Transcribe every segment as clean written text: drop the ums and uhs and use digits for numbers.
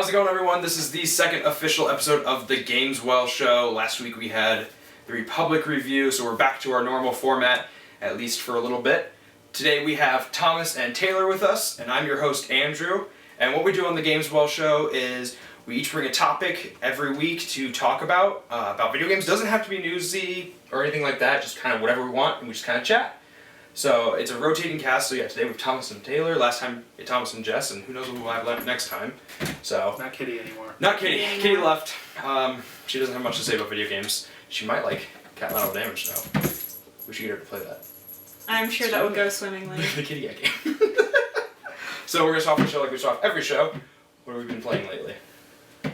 How's it going, everyone? This is the second official episode of the Gameswell show. Last week we had the Republic review, so we're back to our normal format, at least for a little bit. Today we have Thomas and Taylor with us, and I'm your host, Andrew. And what we do on the Gameswell show is we each bring a topic every week to talk about video games. Doesn't have to be newsy or anything like that, just kind of whatever we want, and we just kind of chat. So it's a rotating cast, so yeah, today we have Thomas and Taylor, last time we had Thomas and Jess, and who knows what we'll have left next time. So not Kitty anymore. Not Kitty. Kitty left. She doesn't have much to say about video games. She might like Cat Lateral Damage, though. We should get her to play that. I'm sure that would go swimmingly. The Kitty Cat game. So we're going to start off the show like we start off every show. What have we been playing lately?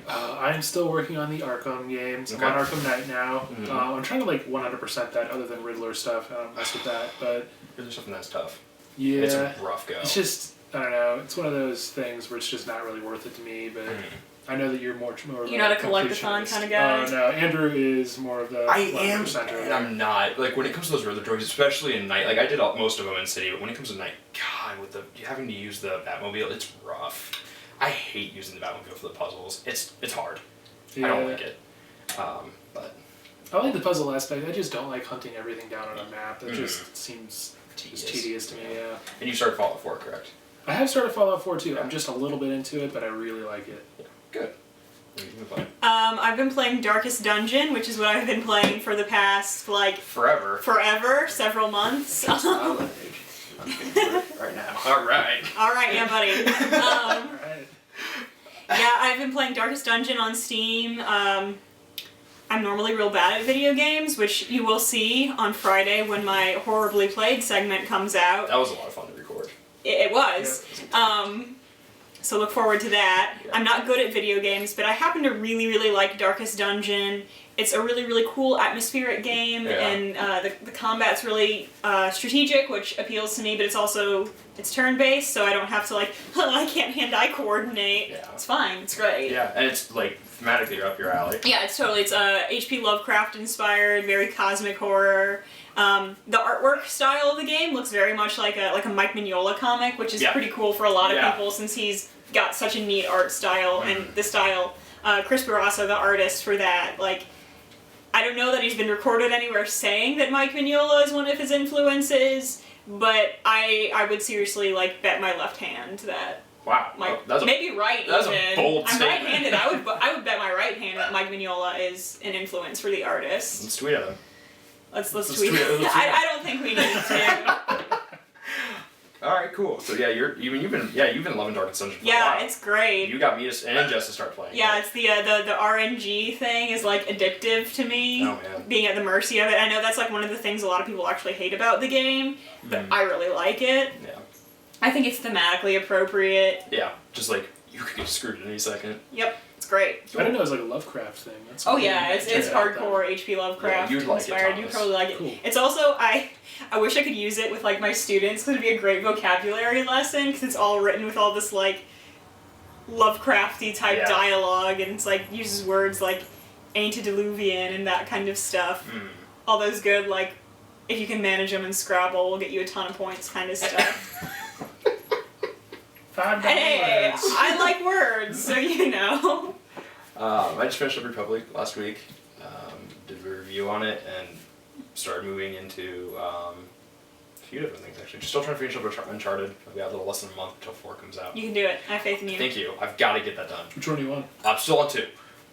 I'm still working on the Arkham games. Okay. I'm on Arkham Knight now. Mm-hmm. I'm trying to 100% that, other than Riddler stuff. I don't mess with that, but Riddler stuff, and that's tough. Yeah, It's a rough go. It's just, I don't know. It's one of those things where it's just not really worth it to me. But I know that you're more. You're not a collectathon kind of guy. No, Andrew is more of the. I am, and I'm not. Like when it comes to those Riddler droids, especially in Night, like I did most of them in City, but when it comes to Night, God, with having to use the Batmobile, it's rough. I hate using the Batmobile for the puzzles. It's hard. Yeah. I don't like it. But I like the puzzle aspect. I just don't like hunting everything down on a map. That just seems tedious to me. Yeah. And you started Fallout 4, correct? I have started Fallout 4 too. I'm just a little bit into it, but I really like it. Yeah. Good. What have you been playing? I've been playing Darkest Dungeon, which is what I've been playing for the past forever, several months. Right now. All right, yeah, buddy. All right. Yeah, I've been playing Darkest Dungeon on Steam. I'm normally real bad at video games, which you will see on Friday when my Horribly Played segment comes out. That was a lot of fun to record. It was. Yep. So look forward to that. Yeah. I'm not good at video games, but I happen to really, really like Darkest Dungeon. It's a really, really cool atmospheric game, and the combat's really strategic, which appeals to me, but it's turn-based, so I don't have to I can't hand-eye coordinate. Yeah. It's fine, it's great. Yeah, and it's thematically up your alley. Yeah, it's H.P. Lovecraft inspired, very cosmic horror. The artwork style of the game looks very much like a Mike Mignola comic, which is pretty cool for a lot of people since he's got such a neat art style, and the style, Chris Barrasso, the artist for that, I don't know that he's been recorded anywhere saying that Mike Mignola is one of his influences, but I would seriously bet my left hand that. Wow. Maybe right that's even. A bold I'm statement. right-handed. I would bet my right hand that Mike Mignola is an influence for the artist. Let's tweet at him. Let's tweet. I don't think we need to. All right, cool. So yeah, you've been loving Darkest Dungeon for a while. Yeah, it's great. You got me and Jess to start playing. Yeah, it's the RNG thing is addictive to me. Oh man. Being at the mercy of it. I know that's one of the things a lot of people actually hate about the game, but I really like it. Yeah. I think it's thematically appropriate. Yeah, just you could get screwed at any second. Yep, it's great. I didn't know it was a Lovecraft thing. That's cool. Yeah, it's hardcore H.P. Lovecraft you'd like inspired. It, you'd probably like it. Cool. It's also I wish I could use it with my students. It'd be a great vocabulary lesson because it's all written with all this Lovecrafty type dialogue, and it's uses words like antediluvian and that kind of stuff. All those good if you can manage them in Scrabble, will get you a ton of points kind of stuff. $5. Hey, I like words, so you know. I just finished up Republic last week. Did a review on it and started moving into a few different things actually. Just still trying to finish up Uncharted. I've got a little less than a month until 4 comes out. You can do it. I have faith in you. Thank you. I've got to get that done. Which one do you want? I'm still on 2.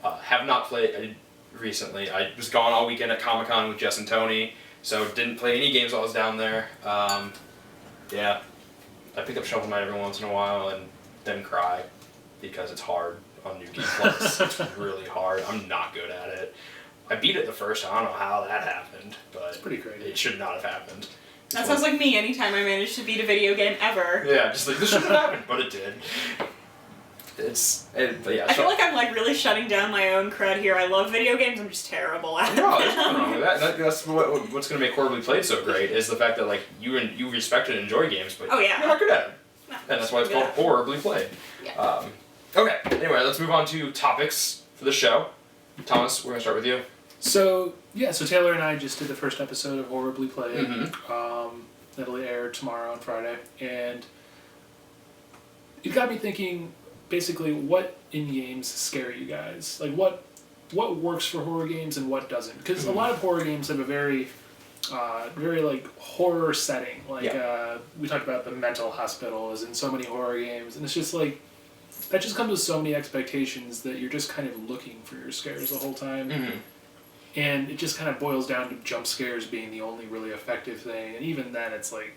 Have not played recently. I was gone all weekend at Comic-Con with Jess and Tony, so didn't play any games while I was down there. Yeah. I pick up Shovel Knight every once in a while and then cry because it's hard on New Game Plus. It's really hard. I'm not good at it. I beat it the first time. I don't know how that happened, but it's pretty crazy. It should not have happened. That sounds like me anytime I manage to beat a video game ever. Yeah, just this shouldn't have happened, but it did. But yeah. I feel like I'm really shutting down my own cred here. I love video games. I'm just terrible at them. No, there's nothing wrong with that. That's what's going to make Horribly Played so great is the fact that you respect and enjoy games, but you're not good at them. No, and that's why it's called Horribly Played. Yeah. Okay. Anyway, let's move on to topics for the show. Thomas, we're going to start with you. So Taylor and I just did the first episode of Horribly Played. Mm-hmm. That'll air tomorrow on Friday, and it got me thinking basically what in games scare you guys? Like what works for horror games and what doesn't? Because a lot of horror games have a very like horror setting. Like we talked about the mental hospital is in so many horror games, and it's just like that just comes with so many expectations that you're just kind of looking for your scares the whole time. Mm-hmm. And it just kind of boils down to jump scares being the only really effective thing, and even then it's like,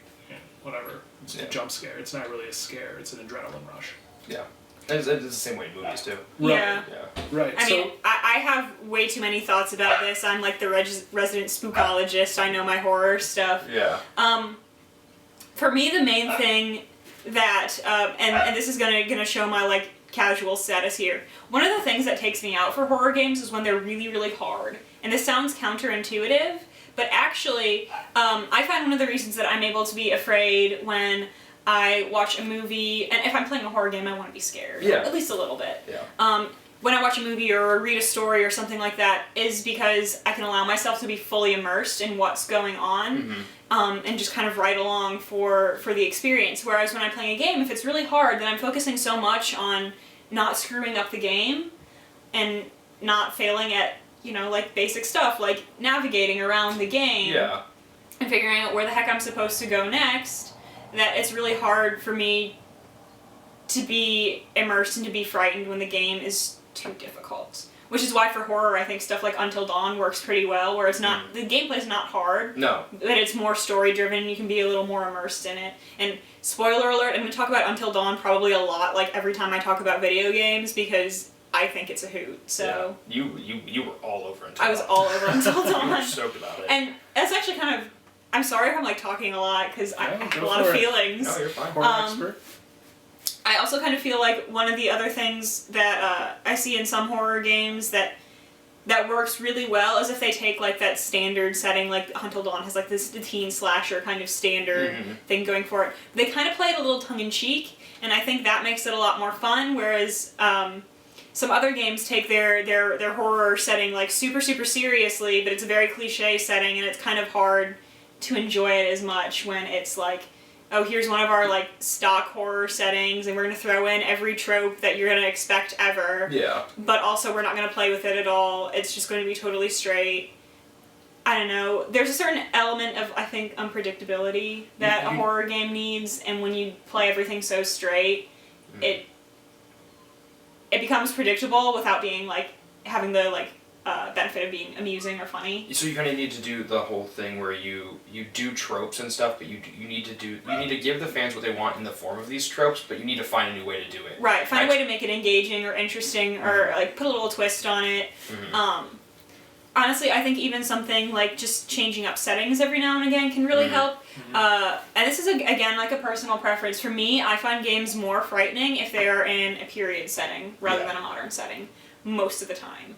whatever. It's a jump scare. It's not really a scare. It's an adrenaline rush. Yeah. It's the same way in movies, too. Yeah. Right. I mean, I have way too many thoughts about this. I'm like the resident spookologist. I know my horror stuff. Yeah. For me, the main thing that, and this is gonna show my, like, casual status here. One of the things that takes me out for horror games is when they're really, really hard. And this sounds counterintuitive, but actually, I find one of the reasons that I'm able to be afraid when I watch a movie, and if I'm playing a horror game, I want to be scared. Yeah. At least a little bit. Yeah. When I watch a movie or read a story or something like that, is because I can allow myself to be fully immersed in what's going on, and just kind of ride along for the experience. Whereas when I'm playing a game, if it's really hard, then I'm focusing so much on not screwing up the game and not failing at, like basic stuff, like navigating around the game and figuring out where the heck I'm supposed to go next, that it's really hard for me to be immersed and to be frightened when the game is too difficult. Which is why for horror, I think stuff like Until Dawn works pretty well, where it's not, the gameplay's not hard. No. But it's more story driven, you can be a little more immersed in it. And spoiler alert, I'm going to talk about Until Dawn probably a lot, like every time I talk about video games, because I think it's a hoot, so... Yeah. You were all over Until Dawn. I was all over Until Dawn. You were stoked about it. And that's actually kind of... I'm sorry if I'm, like, talking a lot, because I have a lot of feelings. No, you're fine. Horror expert. I also kind of feel like one of the other things that I see in some horror games that works really well is if they take, like, that standard setting, like Until Dawn has, like, the teen slasher kind of standard thing going for it. They kind of play it a little tongue-in-cheek, and I think that makes it a lot more fun, whereas some other games take their horror setting, like, super, super seriously, but it's a very cliche setting, and it's kind of hard to enjoy it as much when it's, like, oh, here's one of our, like, stock horror settings, and we're going to throw in every trope that you're going to expect ever. Yeah. But also, we're not going to play with it at all. It's just going to be totally straight. I don't know. There's a certain element of, I think, unpredictability that a horror game needs, and when you play everything so straight, it becomes predictable without being, like, having the, like, benefit of being amusing or funny. So you kind of need to do the whole thing where you do tropes and stuff, but you need to give the fans what they want in the form of these tropes, but you need to find a new way to do it. Right, find a way to make it engaging or interesting, or like put a little twist on it. Honestly, I think even something like just changing up settings every now and again can really help. And this is again like a personal preference. For me, I find games more frightening if they are in a period setting rather than a modern setting most of the time.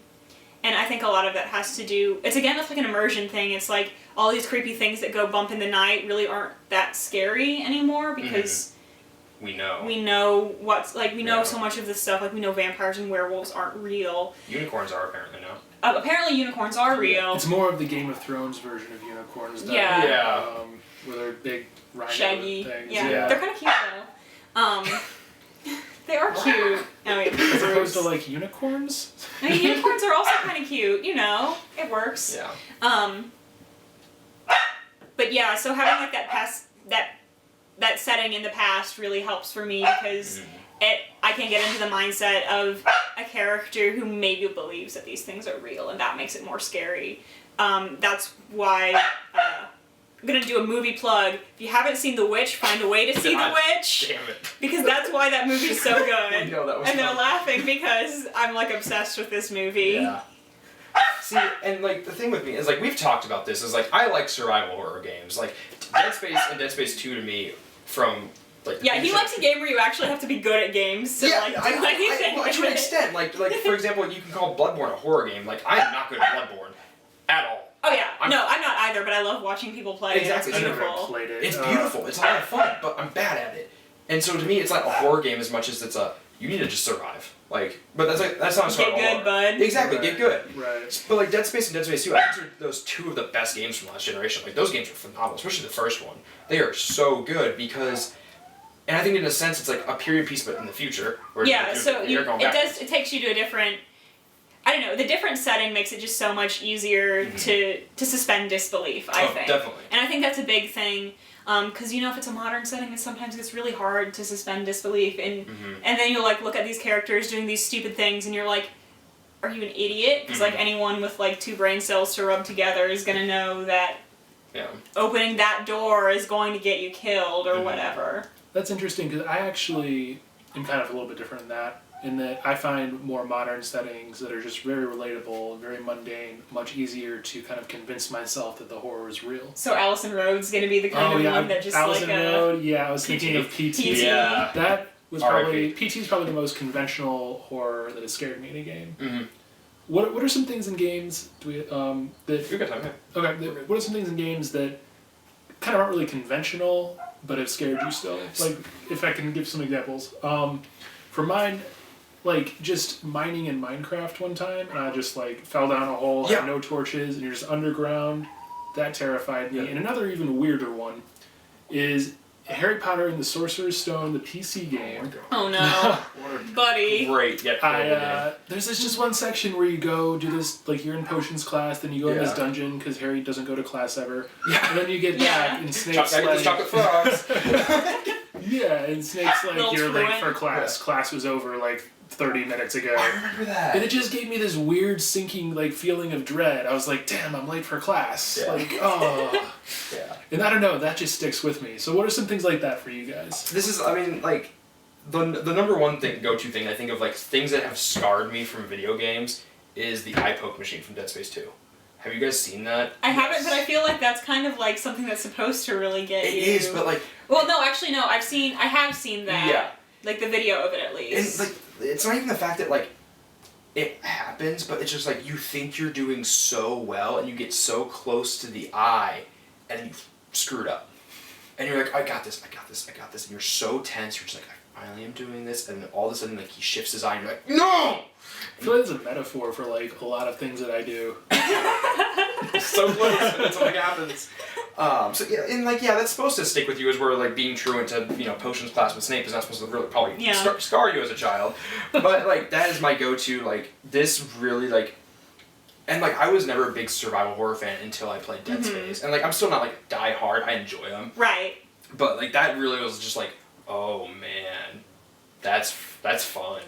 And I think a lot of that has to do... It's like an immersion thing. It's like all these creepy things that go bump in the night really aren't that scary anymore because... We know. We know what's... Like, we know so much of this stuff. Like, we know vampires and werewolves aren't real. Unicorns are apparently now. Apparently unicorns are real. It's more of the Game of Thrones version of unicorns. Though. Yeah. Where they're big rhino shaggy things. Yeah. They're kind of cute, though. They are cute. I mean, as opposed to, like, unicorns? I mean, unicorns are also kind of cute, it works. Yeah. But yeah, so having, like, that setting in the past really helps for me because I can get into the mindset of a character who maybe believes that these things are real, and that makes it more scary. That's why... I'm gonna do a movie plug. If you haven't seen The Witch, find a way to see The Witch. Damn it. Because that's why that movie's so good. No, that was and they're fun. laughing because I'm like obsessed with this movie. Yeah. See, and like the thing with me is like we've talked about this is like I like survival horror games. Like Dead Space and Dead Space 2 to me from like yeah, he likes a game where you actually have to be good at games to like do anything. To an extent, like for example, you can call Bloodborne a horror game. Like I am not good at Bloodborne at all. Oh yeah, I'm not either, but I love watching people play. Exactly, It's beautiful. I never played it. It's beautiful. It's a lot of fun, but I'm bad at it. And so to me, it's like a horror game as much as it's you need to just survive. Like, but that's not Get good, bud. Exactly, get good. Right. But like Dead Space and Dead Space 2, I consider those two of the best games from last generation. Like those games are phenomenal, especially the first one. They are so good because And I think in a sense it's like a period piece, but in the future. Where It takes you to a different. I don't know. The different setting makes it just so much easier to suspend disbelief. I think. Definitely. And I think that's a big thing. Because if it's a modern setting, it sometimes gets really hard to suspend disbelief, and then you'll like look at these characters doing these stupid things, and you're like, "Are you an idiot?" Because like anyone with like 2 brain cells to rub together is gonna know that opening that door is going to get you killed or whatever. That's interesting because I actually am kind of a little bit different than that. In that I find more modern settings that are just very relatable, very mundane, much easier to kind of convince myself that the horror is real. So Allison Road's going to be the kind of one that just Allison like Road, I was thinking of PT. Yeah. That was probably, PT is probably the most conventional horror that has scared me in a game. Mm-hmm. What are some things in games that... You've got time, Okay, what are some things in games that kind of aren't really conventional, but have scared you still? Like, if I can give some examples. For mine... Like, just mining in Minecraft one time, and I just, like, fell down a hole, had no torches, and you're just underground. That terrified me. And another even weirder one is Harry Potter and the Sorcerer's Stone, the PC game. Oh, no. Buddy. Great. There's just one section where you go do this, like, you're in potions class, then you go in this dungeon, because Harry doesn't go to class ever. Yeah. And then you get back, and Snape's like... chocolate frogs. And Snape's like, you're late for class. Yeah. Class was over, like... 30 minutes ago. I remember that. And it just gave me this weird sinking like feeling of dread. I was like, damn, I'm late for class. Yeah. Like, oh. Yeah. And I don't know, that just sticks with me. So what are some things like that for you guys? This is, I mean, like, the number one go-to thing I think of, like, things that have scarred me from video games is the eye poke machine from Dead Space 2. Have you guys seen that? I haven't, but I feel like that's kind of like something that's supposed to really get you. It is, but like... Well, no, actually, no, I have seen that. Yeah. Like, the video of it, at least. And, like, it's not even the fact that, like, it happens, but it's just, like, you think you're doing so well, and you get so close to the eye, and then you screw it up. And you're like, I got this, and you're so tense, you're just like, I finally am doing this, and then all of a sudden, like, he shifts his eye, and you're like, no! I feel like it's a metaphor for, like, a lot of things that I do. So close, and that's what happens. So yeah, and like that's supposed to stick with you as we're like being truant to potions class with Snape is not supposed to really probably scar you as a child, but like that is my go-to. Like this really like, and like I was never a big survival horror fan until I played Dead Space, and like I'm still not like die hard. I enjoy them, right? But like that really was just like, oh man, that's fun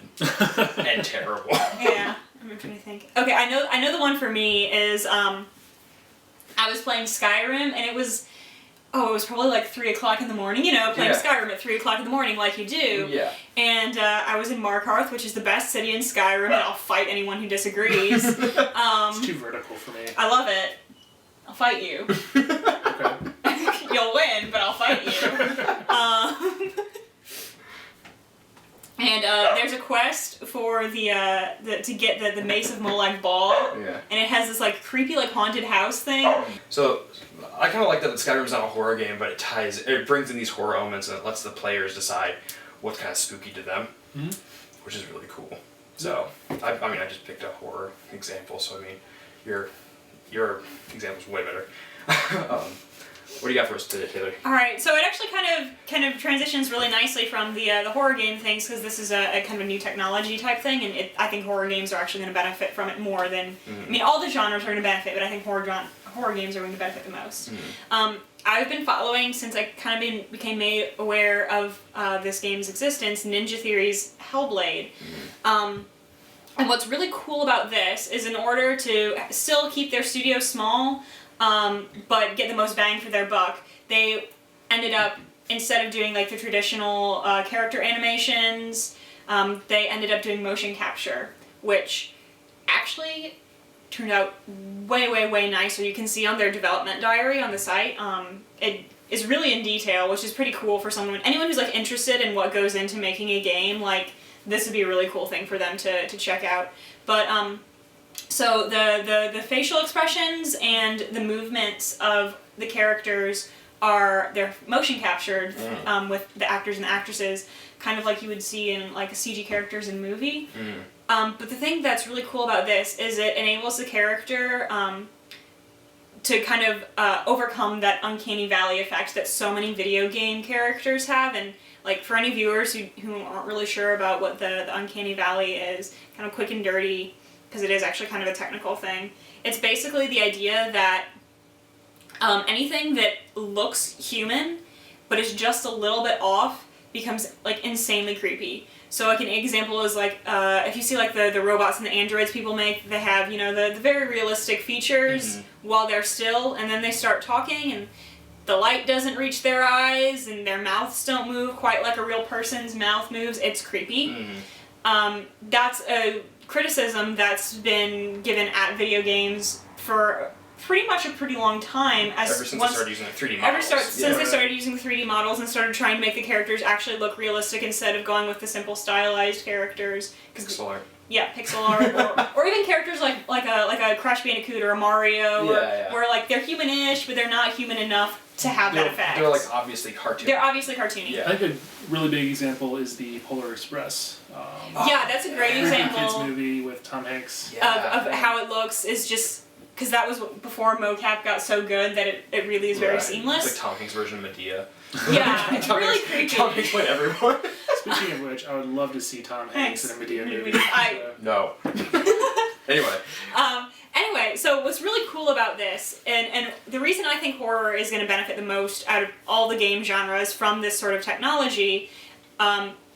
and terrible. Yeah, I'm trying to think. Okay, I know the one for me is I was playing Skyrim, and it was probably like 3 o'clock in the morning, playing Skyrim at 3 o'clock in the morning like you do. Yeah. And I was in Markarth, which is the best city in Skyrim, and I'll fight anyone who disagrees. It's too vertical for me. I love it. I'll fight you. Okay. You'll win, but I'll fight you. And there's a quest for to get the Mace of Molag Bal, and it has this like creepy like haunted house thing. So I kind of like that Skyrim's not a horror game, but it brings in these horror elements and it lets the players decide what's kind of spooky to them, which is really cool. So I just picked a horror example. So I mean, your example's way better. What do you got for us today, Taylor? All right, so it actually kind of transitions really nicely from the horror game things because this is a kind of a new technology type thing, and I think horror games are actually going to benefit from it more than I mean all the genres are going to benefit, but I think horror games are going to benefit the most. I've been following since I kind of became made aware of this game's existence, Ninja Theory's Hellblade. And what's really cool about this is in order to still keep their studio small, but get the most bang for their buck, they ended up, instead of doing like the traditional character animations, they ended up doing motion capture, which actually turned out way, way, way nicer. You can see on their development diary on the site, it is really in detail, which is pretty cool for anyone who's like interested in what goes into making a game. Like this would be a really cool thing for them to check out. But so the facial expressions and the movements of the characters they're motion captured with the actors and the actresses, kind of like you would see in like a CG characters in movie. But the thing that's really cool about this is it enables the character to kind of overcome that uncanny valley effect that so many video game characters have. And like for any viewers who aren't really sure about what the uncanny valley is, kind of quick and dirty, because it is actually kind of a technical thing. It's basically the idea that anything that looks human but is just a little bit off becomes like insanely creepy. So like an example is like if you see like the robots and the androids people make, they have, you know, the very realistic features while they're still, and then they start talking and the light doesn't reach their eyes and their mouths don't move quite like a real person's mouth moves. It's creepy. That's a criticism that's been given at video games for pretty much a pretty long time. Ever since they started using the 3D models. Since they started using the 3D models and started trying to make the characters actually look realistic instead of going with the simple stylized characters. Pixel art. Yeah, pixel art, or even characters like a Crash Bandicoot or a Mario, where like they're human-ish, but they're not human enough to have that effect. They're like obviously cartoony. They're obviously cartoony. Yeah. I think a really big example is the Polar Express. Yeah, that's a great example. Kids movie with Tom Hanks. Of how it looks is just because that was before mocap got so good that it really is very seamless. It's like Tom Hanks' version of Medea. Yeah, it's really creepy. Tom Hanks went everywhere. Speaking of which, I would love to see Tom Hanks in a Medea movie. No. Anyway. Anyway, so what's really cool about this, and the reason I think horror is going to benefit the most out of all the game genres from this sort of technology,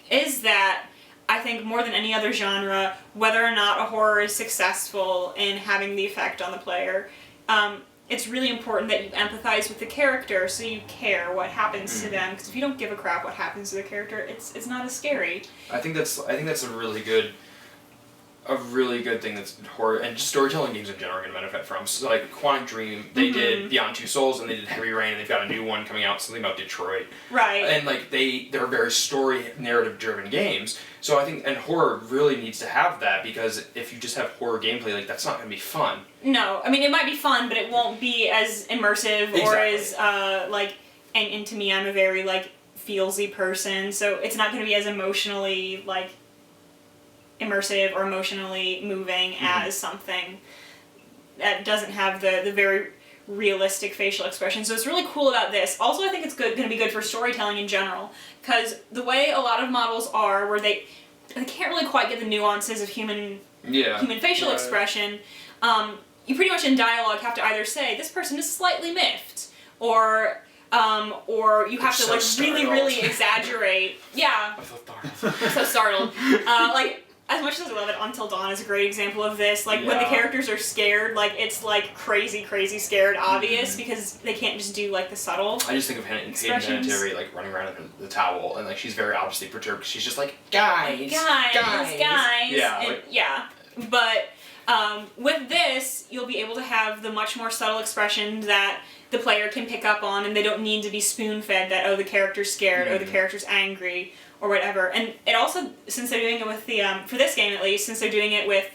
is that I think more than any other genre, whether or not a horror is successful in having the effect on the player, it's really important that you empathize with the character so you care what happens to them. Because if you don't give a crap what happens to the character, it's not as scary. I think that's a really good thing that's horror and just storytelling games in general are going to benefit from. So like Quantic Dream, they did Beyond Two Souls and they did Heavy Rain, and they've got a new one coming out, something about Detroit. Right. And like they're very story narrative driven games. So I think, and horror really needs to have that, because if you just have horror gameplay, like that's not going to be fun. No, I mean it might be fun, but it won't be as immersive or as and to me, I'm a very like feelsy person, so it's not going to be as emotionally like immersive or emotionally moving as something that doesn't have the very realistic facial expression. So it's really cool about this. Also, I think it's going to be good for storytelling in general, because the way a lot of models are, where they can't really quite get the nuances of human facial expression. You pretty much in dialogue have to either say this person is slightly miffed, or you have to like really exaggerate. Yeah. I'm so startled. I'm so startled. Like, as much as I love it, Until Dawn is a great example of this. Like, when the characters are scared, like, it's, like, crazy scared obvious, because they can't just do, like, the subtle I just think of Hayden Panettiere, like, running around in the towel, and, like, she's very obviously perturbed, because she's just like, guys. Yeah. And, yeah. But, with this, you'll be able to have the much more subtle expression that the player can pick up on, and they don't need to be spoon-fed that, oh, the character's scared, oh, the character's angry, or whatever. And it also, since they're doing it with the, for this game at least, since they're doing it with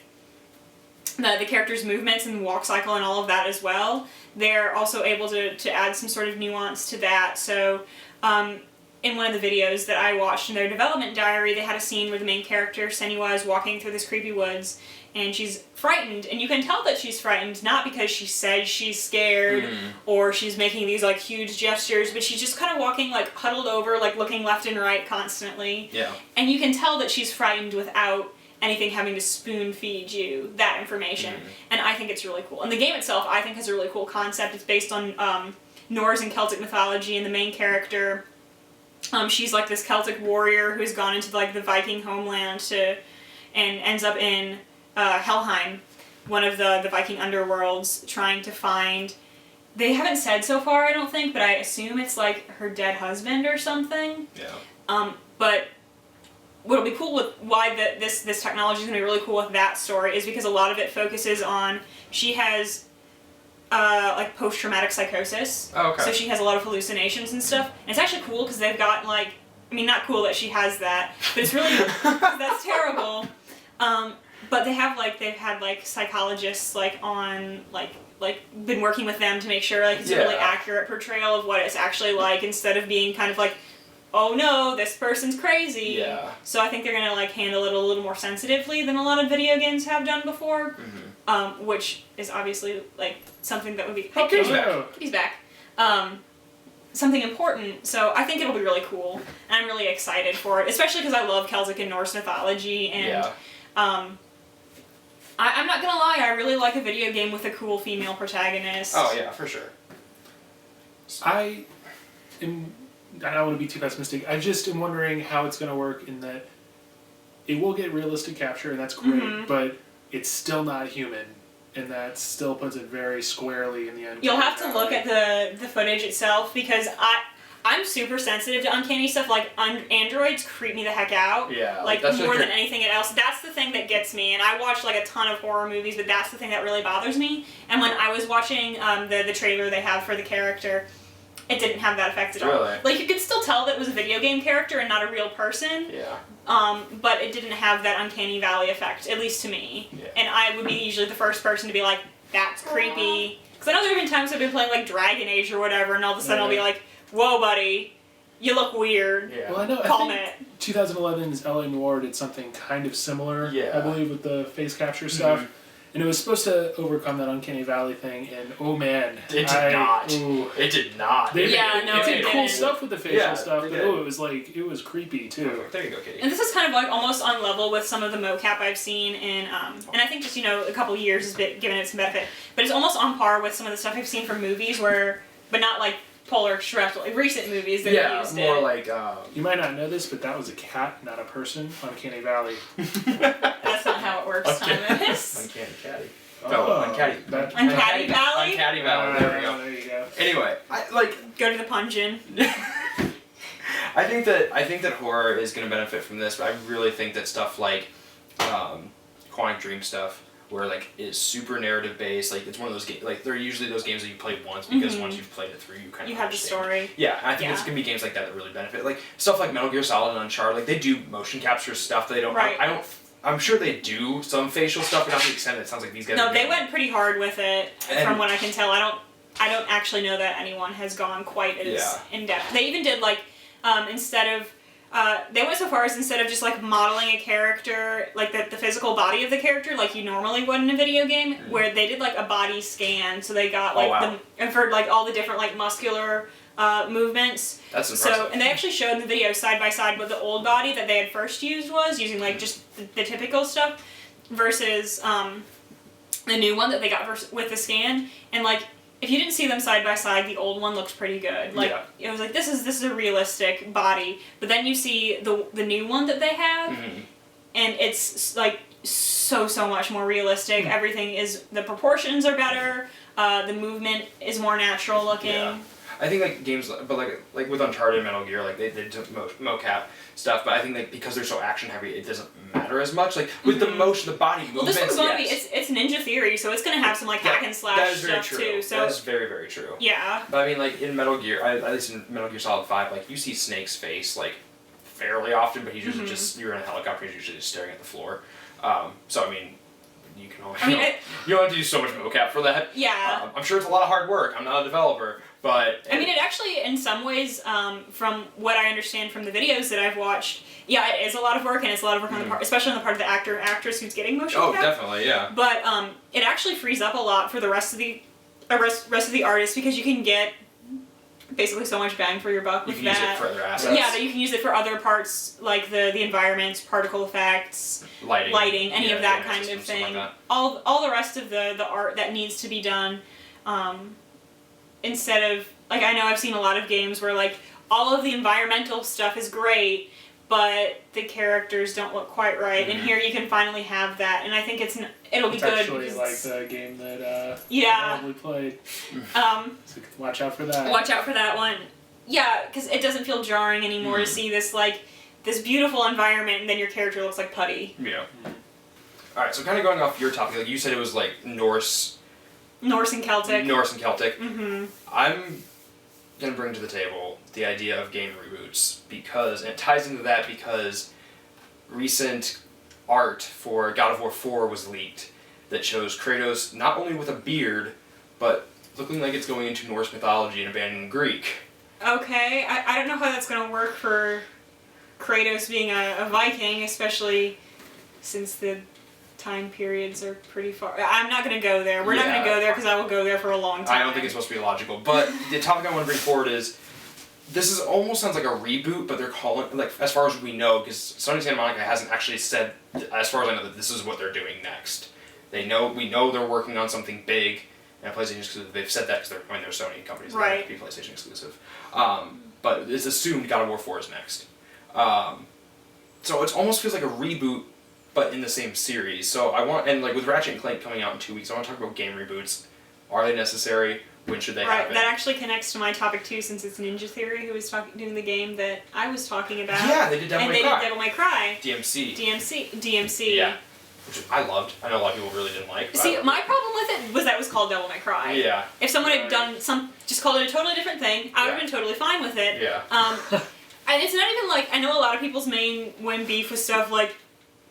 the character's movements and walk cycle and all of that as well, they're also able to add some sort of nuance to that. So, in one of the videos that I watched in their development diary, they had a scene where the main character, Senua, is walking through this creepy woods, and she's frightened, and you can tell that she's frightened, not because she says she's scared, or she's making these, like, huge gestures, but she's just kind of walking, like, huddled over, like, looking left and right constantly. Yeah. And you can tell that she's frightened without anything having to spoon-feed you that information, and I think it's really cool. And the game itself, I think, has a really cool concept. It's based on Norse and Celtic mythology, and the main character, she's, like, this Celtic warrior who's gone into, like, the Viking homeland and ends up in Helheim, one of the Viking underworlds, trying to find... They haven't said so far, I don't think, but I assume it's like her dead husband or something. Yeah. But what'll be cool with why this technology is going to be really cool with that story is because a lot of it focuses on... She has like post-traumatic psychosis. Oh, okay. So she has a lot of hallucinations and stuff. And it's actually cool because they've got like... I mean, not cool that she has that, but it's really... that's terrible. But they've had like psychologists like on like been working with them to make sure like it's a really accurate portrayal of what it's actually like, instead of being kind of like oh no, this person's crazy. Yeah. So I think they're gonna like handle it a little more sensitively than a lot of video games have done before. Which is obviously like something that would be. Oh, Kitty's back. Kitty's back. Something important. So I think it'll be really cool, and I'm really excited for it, especially because I love Celtic and Norse mythology, and I'm not gonna lie, I really like a video game with a cool female protagonist. Oh yeah, for sure. I don't want to be too pessimistic. I just am wondering how it's going to work in that it will get realistic capture, and that's great, but it's still not human, and that still puts it very squarely in the end. You'll have to look at the footage itself, because I'm super sensitive to uncanny stuff. Like, androids creep me the heck out. Yeah. Like more than anything else. That's the thing that gets me. And I watch like a ton of horror movies, but that's the thing that really bothers me. And when I was watching the trailer they have for the character, it didn't have that effect at all. Really? Like, you could still tell that it was a video game character and not a real person. Yeah. But it didn't have that uncanny valley effect, at least to me. Yeah. And I would be usually the first person to be like, that's creepy. Because I know there have been times I've been playing like Dragon Age or whatever, and all of a sudden I'll be like, whoa, buddy, you look weird. Yeah. Well, I know. Calm I think 2011's LA Noire did something kind of similar. Yeah. I believe with the face capture stuff, and it was supposed to overcome that uncanny valley thing. And oh man, it did not. It did not. They it did cool didn't. stuff with the facial stuff, but did. it was creepy too. There you go, Kitty. And this is kind of like almost on level with some of the mocap I've seen in, and I think just, a couple years has given it some benefit, but it's almost on par with some of the stuff I've seen from movies but not like Polar Express, like recent movies that have used more it. like, You might not know this, but that was a cat, not a person, on Uncanny Valley. That's not how it works, Thomas. Uncanny Catty. Uncanny Valley? Uncanny Valley, there we go. There you go. Anyway, Go to the Punjin. I think that horror is going to benefit from this, but I really think that stuff like Quantic Dream stuff, where like is super narrative based, like it's one of those games, like they're usually those games that you play once, because once you've played it through, you kind of have the story. Yeah, I think it's going to be games like that really benefit. Like stuff like Metal Gear Solid and Uncharted, like they do motion capture stuff that they don't. Right. I'm sure they do some facial stuff, but not to the extent that it sounds like these guys. No, they went pretty hard with it, from what I can tell. I don't actually know that anyone has gone quite as in depth. They even did like instead of. They went so far as instead of just like modeling a character, like the physical body of the character, like you normally would in a video game, where they did like a body scan, so they got like for like all the different like muscular movements. That's impressive. So, and they actually showed in the video side by side what the old body that they had first used was, using like just the typical stuff, versus the new one that they got with the scan, and like. If you didn't see them side by side, the old one looks pretty good. Like it was like this is a realistic body, but then you see the new one that they have, and it's like so much more realistic. Everything is the proportions are better. The movement is more natural looking. Yeah. I think like games, but like with Uncharted and Metal Gear, like they did mocap stuff, but I think like because they're so action heavy, it doesn't matter as much. Like with the motion, the body movements. Well, this one's going to be it's Ninja Theory, so it's going to have some like hack and slash stuff too. So that is very, very true. Yeah. But I mean, like in Metal Gear, at least in Metal Gear Solid 5, like you see Snake's face like fairly often, but he's usually just you're in a helicopter, he's usually just staring at the floor. So I mean. You can only, you don't have to do so much mocap for that. Yeah. I'm sure it's a lot of hard work. I'm not a developer, but... I mean, it actually, in some ways, from what I understand from the videos that I've watched, yeah, it is a lot of work, and it's a lot of work on the part, especially on the part of the actor or actress who's getting motion cap. Definitely, yeah. But it actually frees up a lot for the rest of the artists, because you can get basically so much bang for your buck with that. You can use it for other assets. Yeah, that you can use it for other parts, like the environments, particle effects, lighting, any of that kind of thing. Like all the rest of the art that needs to be done, instead of, like, I know I've seen a lot of games where, like, all of the environmental stuff is great, but the characters don't look quite right, and here you can finally have that, and I think it'll be good. It's actually like the game that we played. So watch out for that. Watch out for that one. Yeah, because it doesn't feel jarring anymore to see this this beautiful environment, and then your character looks like putty. Yeah. All right, so kind of going off your topic, like you said, it was like Norse and Celtic. Mm-hmm. I'm gonna bring to the table the idea of game reboots, and it ties into that because recent art for God of War 4 was leaked that shows Kratos not only with a beard, but looking like it's going into Norse mythology and abandoning Greek. okay, I don't know how that's gonna work for Kratos being a Viking, especially since the time periods are pretty far. I'm not gonna go there. We're not gonna go there because I will go there for a long time. I don't think it's supposed to be logical. But the topic I want to bring forward is, this is almost sounds like a reboot, but they're calling, like, as far as we know, because Sony Santa Monica hasn't actually said, as far as I know, that this is what they're doing next. We know they're working on something big, and PlayStation exclusive. They've said that because they're Sony companies, so they have to be PlayStation exclusive. But it's assumed God of War 4 is next. So it almost feels like a reboot, but in the same series. So and like with Ratchet and Clank coming out in 2 weeks, I want to talk about game reboots. Are they necessary? When should they happen? That actually connects to my topic too, since it's Ninja Theory who was doing the game that I was talking about. Yeah, they did Devil May Cry. And they did Devil May Cry. DMC. Yeah. Which I loved. I know a lot of people really didn't like. See, my problem with it was that it was called Devil May Cry. Yeah. If someone had done just called it a totally different thing, I would have been totally fine with it. Yeah. And it's not even like, I know a lot of people's main beef with stuff like,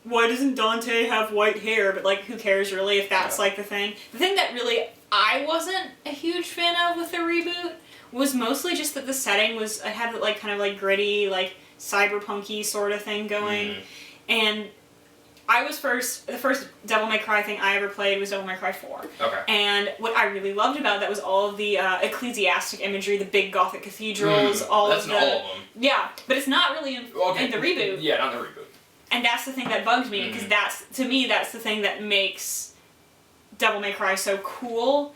why doesn't Dante have white hair? But like, who cares really if that's like the thing? The thing that really I wasn't a huge fan of with the reboot was mostly just that the setting it had like kind of like gritty, like cyberpunky sort of thing going. And the first Devil May Cry thing I ever played was Devil May Cry 4. Okay. And what I really loved about that was all of the ecclesiastic imagery, the big Gothic cathedrals, That's in all of them. Yeah, but it's not really in the reboot. Yeah, not the reboot. And that's the thing that bugged me, because that's the thing that makes Devil May Cry so cool,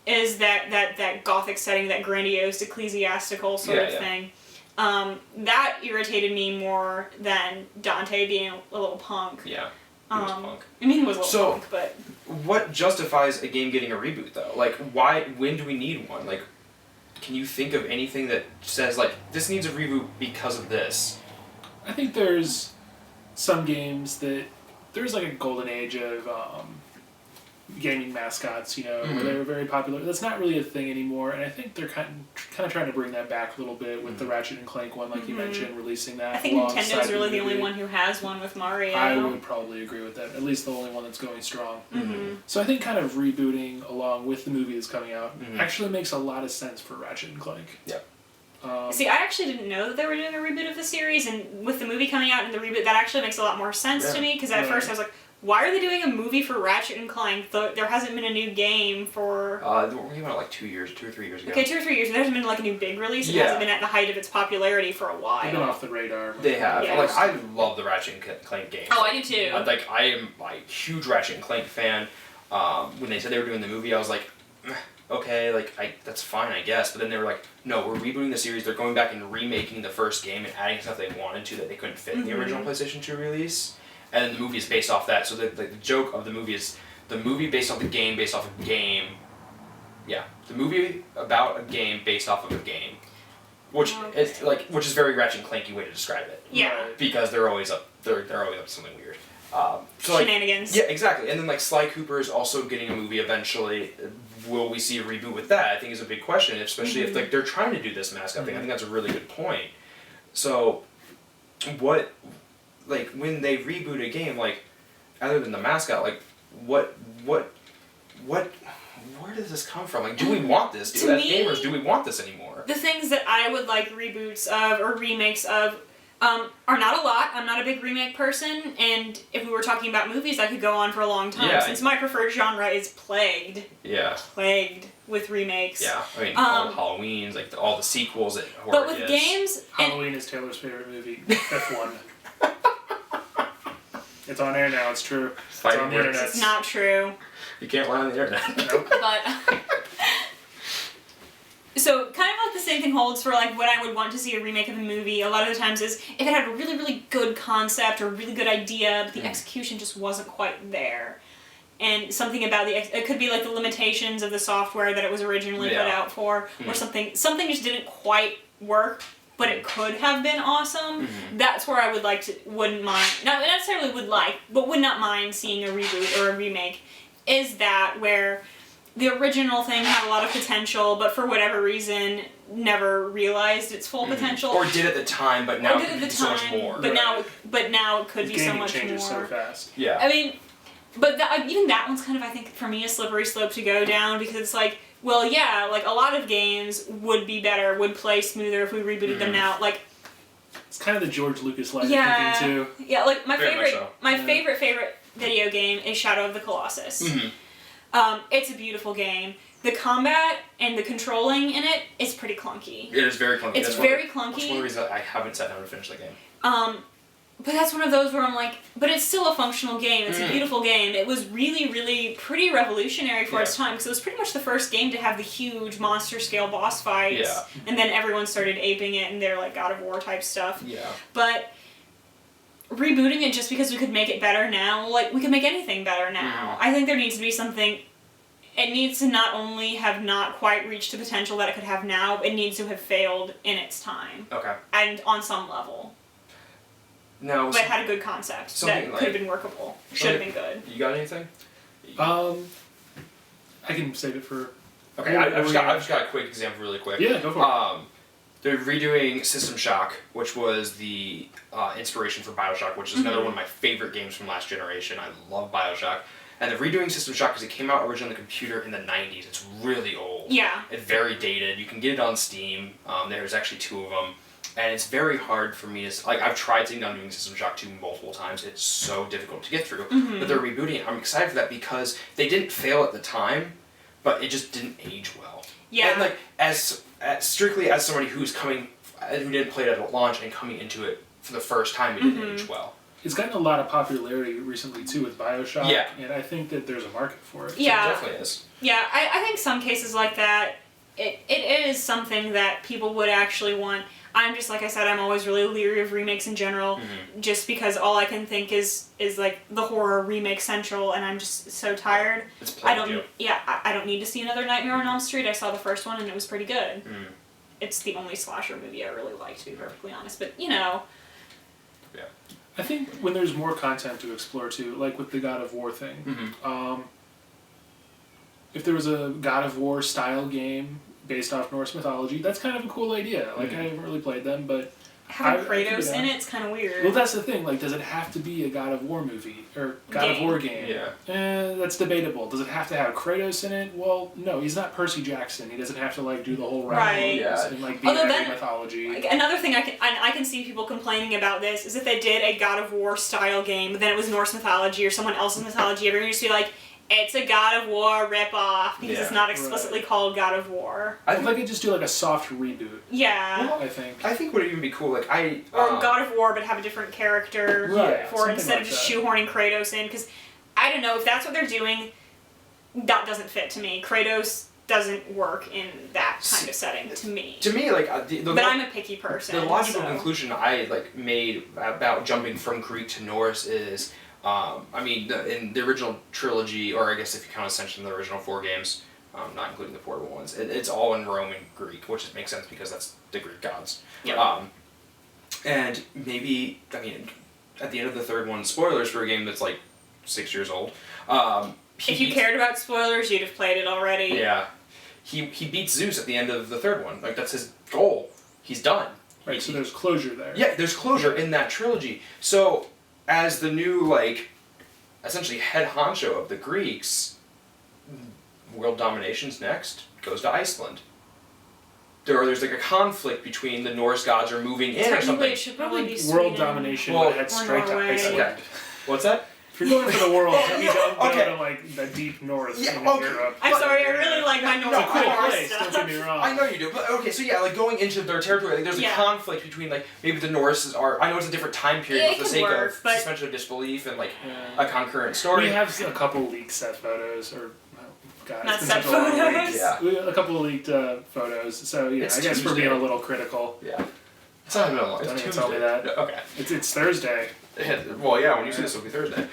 is that Gothic setting, that grandiose ecclesiastical sort of thing. That irritated me more than Dante being a little punk. Yeah, he was punk. I mean, he was a little punk, but... What justifies a game getting a reboot, though? Like, when do we need one? Like, can you think of anything that says, like, this needs a reboot because of this? I think there's some games that... There's, like, a golden age of gaming mascots, where they were very popular. That's not really a thing anymore, and I think they're kind of trying to bring that back a little bit with the Ratchet and Clank one, like you mentioned, releasing that. I think Nintendo's really the only one who has one with Mario. I would probably agree with that. At least the only one that's going strong. So I think kind of rebooting along with the movie that's coming out actually makes a lot of sense for Ratchet and Clank. Yeah. See, I actually didn't know that they were doing a reboot of the series, and with the movie coming out and the reboot, that actually makes a lot more sense to me, because at first I was like, why are they doing a movie for Ratchet and Clank? There hasn't been a new game for... we came out like 2 or 3 years ago. Okay, 2 or 3 years. There hasn't been like a new big release. It hasn't been at the height of its popularity for a while. They've been off the radar. They have. Yeah. Like, I love the Ratchet and Clank games. Oh, I do too. I am a huge Ratchet and Clank fan. When they said they were doing the movie, I was like, okay, that's fine, I guess. But then they were like, no, we're rebooting the series. They're going back and remaking the first game and adding stuff they wanted to that they couldn't fit in the original PlayStation 2 release. And then the movie is based off that. So the joke of the movie is the movie based off the game based off a game. Yeah, the movie about a game based off of a game, which is very Ratchet and Clanky way to describe it. Yeah. Because they're always up to something weird. Shenanigans. Yeah, exactly. And then Sly Cooper is also getting a movie eventually. Will we see a reboot with that? I think is a big question, especially if they're trying to do this mascot thing. I think that's a really good point. So, when they reboot a game, other than the mascot, where does this come from? Do we want this? As gamers, do we want this anymore? The things that I would like reboots of or remakes of are not a lot. I'm not a big remake person, and if we were talking about movies, I could go on for a long time, since my preferred genre is plagued with remakes. Yeah, I mean, all the Halloweens, all the sequels that horror But with games... Halloween is Taylor's favorite movie. F1. It's on air now, it's true. It's on the internet. It's not true. You can't lie on the internet. Nope. But... So, kind of the same thing holds for, when I would want to see a remake of a movie. A lot of the times is, if it had a really, really good concept or a really good idea, but the execution just wasn't quite there. And something about it could be the limitations of the software that it was originally put out for, or something just didn't quite work, but it could have been awesome. That's where I wouldn't mind, not necessarily would not mind seeing a reboot or a remake, is that where the original thing had a lot of potential, but for whatever reason never realized its full potential. Or did at the time, but now it could be so much more. But now it could be so much more. Gaming changes so fast. Yeah. I mean, but even that one's kind of, I think, for me, a slippery slope to go down, because it's well, yeah, like a lot of games would be better, would play smoother if we rebooted them now. Like, it's kind of the George Lucas line of thinking too. Yeah, like my Very favorite, much so. favorite video game is Shadow of the Colossus. Mm-hmm. It's a beautiful game. The combat and the controlling in it is pretty clunky. It is very clunky. It's very clunky. That's one of the reasons I haven't sat down to finish the game. But that's one of those where I'm like, but it's still a functional game. It's a beautiful game. It was really, really pretty revolutionary for its time because it was pretty much the first game to have the huge monster scale boss fights. Yeah. And then everyone started aping it and their like God of War type stuff. Yeah. But rebooting it just because we could make it better now, like we could make anything better now. I think there needs to be something. It needs to not only have not quite reached the potential that it could have now, it needs to have failed in its time. Okay. And on some level. No. But it had a good concept that could have been workable. Should have been good. You got anything? I can save it for. Okay, I've just got a quick example really quick. Yeah, go for it. They're redoing System Shock, which was the inspiration for Bioshock, which is another one of my favorite games from last generation. I love Bioshock. And they're redoing System Shock because it came out originally on the computer in the 90s. It's really old. Yeah. It's very dated. You can get it on Steam. There's actually 2 of them. And it's very hard for me to... Like, I've tried sitting down doing System Shock 2 multiple times. It's so difficult to get through. But they're rebooting it. I'm excited for that because they didn't fail at the time, but it just didn't age well. Yeah. And, like, strictly as somebody who didn't play it at launch and coming into it for the first time, it didn't age well. It's gotten a lot of popularity recently too with Bioshock. Yeah. And I think that there's a market for it. Yeah. It definitely is. Yeah, I think some cases like that, it is something that people would actually want. I'm just, like I said, I'm always really leery of remakes in general, just because all I can think is like the horror remake central, and I'm just so tired. It's I don't need to see another Nightmare on Elm Street. I saw the first one and it was pretty good. It's the only slasher movie I really like, to be perfectly honest. But Yeah. I think when there's more content to explore too, like with the God of War thing, if there was a God of War style game based off Norse mythology, that's kind of a cool idea. Like I haven't really played them, but having Kratos in it's kind of weird. Well, that's the thing. Like, does it have to be a God of War movie or God of War game? Yeah. That's debatable. Does it have to have Kratos in it? Well, no. He's not Percy Jackson. He doesn't have to like do the whole Right. and like be in every mythology. Like, another thing I can see people complaining about this is if they did a God of War style game, but then it was Norse mythology or someone else's mythology, everyone would just be like, it's a God of War ripoff because it's not explicitly called God of War. I think I could just do like a soft reboot. Yeah. Well, I think. I think would even be cool. Like or God of War, but have a different character for it instead of just shoehorning Kratos in. Because I don't know if that's what they're doing. That doesn't fit to me. Kratos doesn't work in that kind of setting to me. To me, like but I'm a picky person. The logical conclusion I made about jumping from Greek to Norse is. In the original trilogy, or I guess if you count Ascension, the original 4 games, not including the portable ones, it's all in Roman Greek, which makes sense because that's the Greek gods. Yep. And maybe, at the end of the 3rd one, spoilers for a game that's like 6 years old. If you cared about spoilers, you'd have played it already. Yeah. He beats Zeus at the end of the 3rd one. Like, that's his goal. He's done. Right, so there's closure there. Yeah, there's closure in that trilogy. So, as the new, essentially head honcho of the Greeks, world domination's next, goes to Iceland. There's a conflict between the Norse gods are moving in or something. It should probably be Sweden. World domination would head straight to Iceland. Okay. What's that? If you're going for the world, you don't go to the deep north in Europe. I'm sorry, I really like my North It's a cool place, don't get me wrong. I know you do, but okay, so going into their territory, there's a conflict between maybe the Norse are. I know it's a different time period for the sake of suspension of disbelief and a concurrent story. We have a couple leaked set photos, or God, not set photos. A couple of leaked photos. So I guess we're being a little critical. Yeah. It's not even Don't even tell me that. Okay. It's Thursday. Well, yeah. When you see this, it'll be Thursday.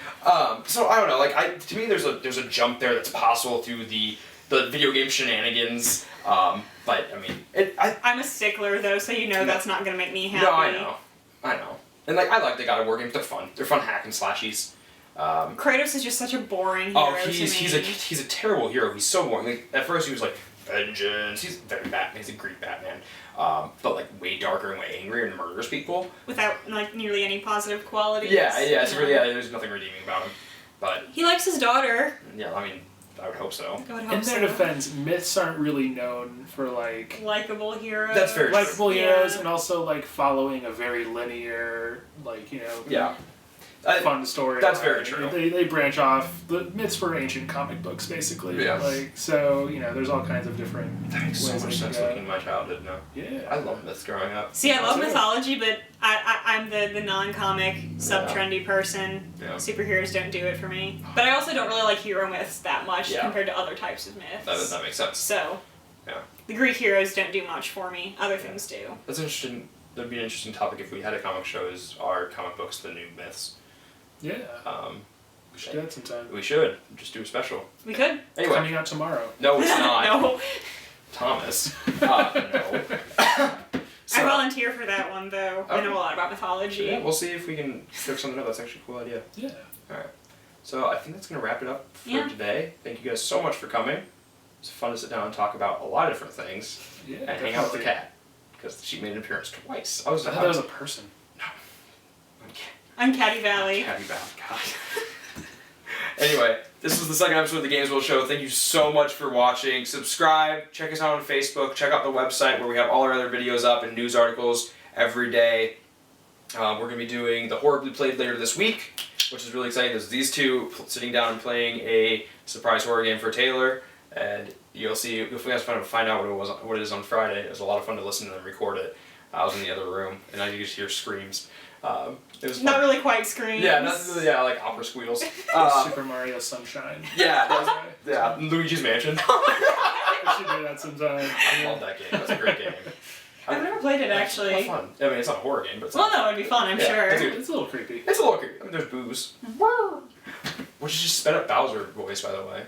So I don't know. To me, there's a jump there that's possible through the video game shenanigans. But I'm a stickler though, so that's not gonna make me happy. No, I know. And I like the God of War games. They're fun. They're fun hack and slashies. Kratos is just such a boring hero to me. He's a terrible hero. He's so boring. At first he was vengeance. He's very Batman. He's a Greek Batman. But way darker and way angrier and murders people. Without nearly any positive qualities. Yeah. It's really there's nothing redeeming about him. But he likes his daughter. Yeah, I would hope so. I would hope In their defense, myths aren't really known for like likable heroes. That's very likable true. heroes, and also like following a very linear, like Yeah. fun story. That's very true. They branch off. The myths were ancient comic books, basically. Yeah. Like so, there's all kinds of different. That makes so ways much they sense can go. looking at my childhood now. Yeah. I love myths growing up. See, I love too. mythology, but I'm the non-comic, sub-trendy person. Yeah. Superheroes don't do it for me. But I also don't really like hero myths that much Yeah. compared to other types of myths. That makes sense. So, Yeah. the Greek heroes don't do much for me. Other things do. That's interesting. That'd be an interesting topic if we had a comic show. Is our comic books the new myths? Yeah. We should do that sometime. We should just do a special. We could. Anyway, Coming out tomorrow. no, it's not. No. Thomas. No. I volunteer for that one, though. I know a lot about mythology. Yeah, we'll see if we can cook something up. That's actually a cool idea. Yeah. Alright. So I think that's going to wrap it up for Yeah. today. Thank you guys so much for coming. It's fun to sit down and talk about a lot of different things. Yeah. And hang out with the cat. Because she made an appearance twice. I thought that was a person. I'm Caddy Valley. Caddy Valley, God. Anyway, this was the second episode of the Gameswell Show. Thank you so much for watching. Subscribe, check us out on Facebook, check out the website where we have all our other videos up and news articles every day. We're going to be doing the Horribly Played later this week, which is really exciting. There's these two sitting down and playing a surprise horror game for Taylor, and you'll guys find out what it is on Friday. It was a lot of fun to listen to them record it. I was in the other room, and I could just hear screams. It was fun. Not really quite screams. Yeah, like opera squeals. Super Mario Sunshine. Yeah, that was, Luigi's Mansion. I should do that sometime. I love that game. That's a great game. I've never played it, actually. It's fun. I mean, it's not a horror game, but it's Well, no, it'd be fun, I'm sure. It's a little creepy. It's a little creepy. I mean, there's booze. Which is just sped up Bowser voice, by the way.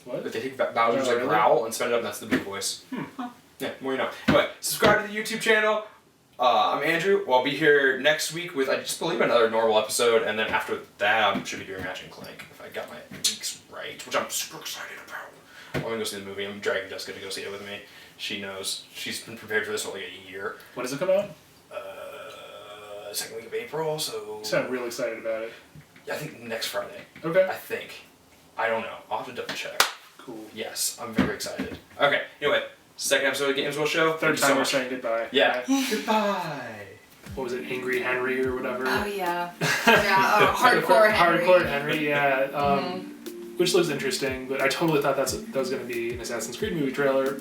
What? If they take Bowser's Oh, really? growl and sped it up, and that's the boo voice. Yeah, more you know. Anyway, subscribe to the YouTube channel. I'm Andrew. I'll be here next week with, I just believe, another normal episode, and then after that, I should be doing Ratchet & Clank, if I got my weeks right, which I'm super excited about. I'm gonna go see the movie. I'm dragging Jessica to go see it with me. She knows. She's been prepared for this for like a year. When does it come out? Second week of April, so... You sound real excited about it. Yeah, I think next Friday. Okay. I think. I don't know. I'll have to double check. Cool. Yes, I'm very excited. Okay, anyway, second episode of the Gameswell Show. Third time we're saying goodbye. Yeah. Goodbye. What was it, Angry Henry or whatever? Oh yeah. Yeah, hardcore Henry. Hardcore Henry, yeah. Which looks interesting, but I totally thought that was going to be an Assassin's Creed movie trailer.